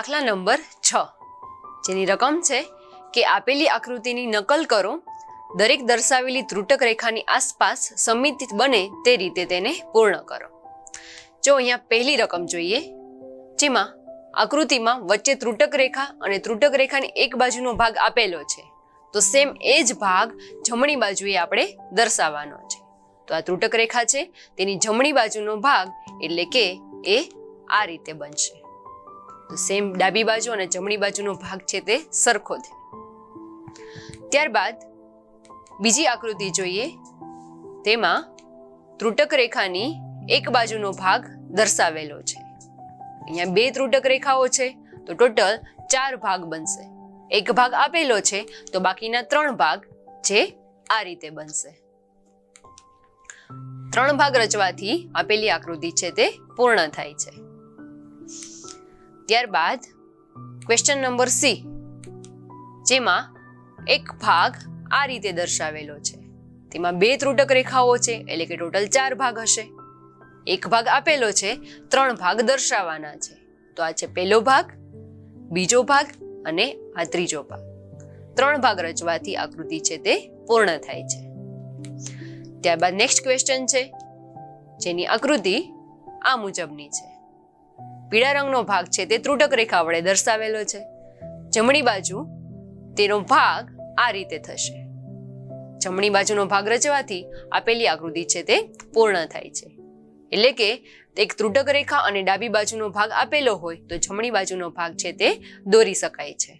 દાખલા નંબર 6, જેની રકમ છે કે આપેલી આકૃતિની નકલ કરો, દરેક દર્શાવેલી ત્રુટક રેખાની આસપાસ સમમિત બને તે રીતે તેને પૂર્ણ કરો. જો અહીંયા પહેલી રકમ જોઈએ, જેમાં આકૃતિમાં વચ્ચે ત્રુટક રેખા અને ત્રુટક રેખાની એક બાજુનો ભાગ આપેલો છે, તો સેમ એ જ ભાગ જમણી બાજુએ આપણે દર્શાવવાનો છે. તો આ ત્રુટક રેખા છે, તેની જમણી બાજુનો ભાગ એટલે કે એ આ રીતે બનશે. તો સેમ ડાબી બાજુ અને જમણી બાજુનો ભાગ છે તે સરખો છે. ત્યારબાદ બીજી આકૃતિ જોઈએ, તેમાં ત્રુટક રેખાની એક બાજુનો ભાગ દર્શાવેલો છે. અહીંયા 2 ત્રુટક રેખાઓ છે, તો ટોટલ 4 ભાગ બનશે. એક ભાગ આપેલો છે, તો બાકીના 3 ભાગ જે આ રીતે બનશે. 3 ભાગ રચવાથી આપેલી આકૃતિ છે તે પૂર્ણ થાય છે. ત્યારબાદ ક્વેશ્ચન નંબર સી, જેમાં એક ભાગ આ રીતે દર્શાવેલો છે. તેમાં 2 ત્રુટક રેખાઓ છે, એટલે કે ટોટલ 4 ભાગ હશે. એક ભાગ આપેલો છે, 3 ભાગ દર્શાવવાના છે. તો આ છે પહેલો ભાગ, બીજો ભાગ અને આ ત્રીજો ભાગ. 3 ભાગ રચવાથી આકૃતિ છે તે પૂર્ણ થાય છે. ત્યારબાદ નેક્સ્ટ ક્વેશ્ચન છે, જેની આકૃતિ આ મુજબની છે. પીળા રંગનો ભાગ છે તે ત્રુટક રેખા વડે દર્શાવેલો છે. જમણી બાજુ તેનો ભાગ આ રીતે થશે. જમણી બાજુનો ભાગ રચવાથી આપેલી આકૃતિ છે તે પૂર્ણ થાય છે. એટલે કે એક ત્રુટક રેખા અને ડાબી બાજુનો ભાગ આપેલો હોય તો જમણી બાજુનો ભાગ છે તે દોરી શકાય છે.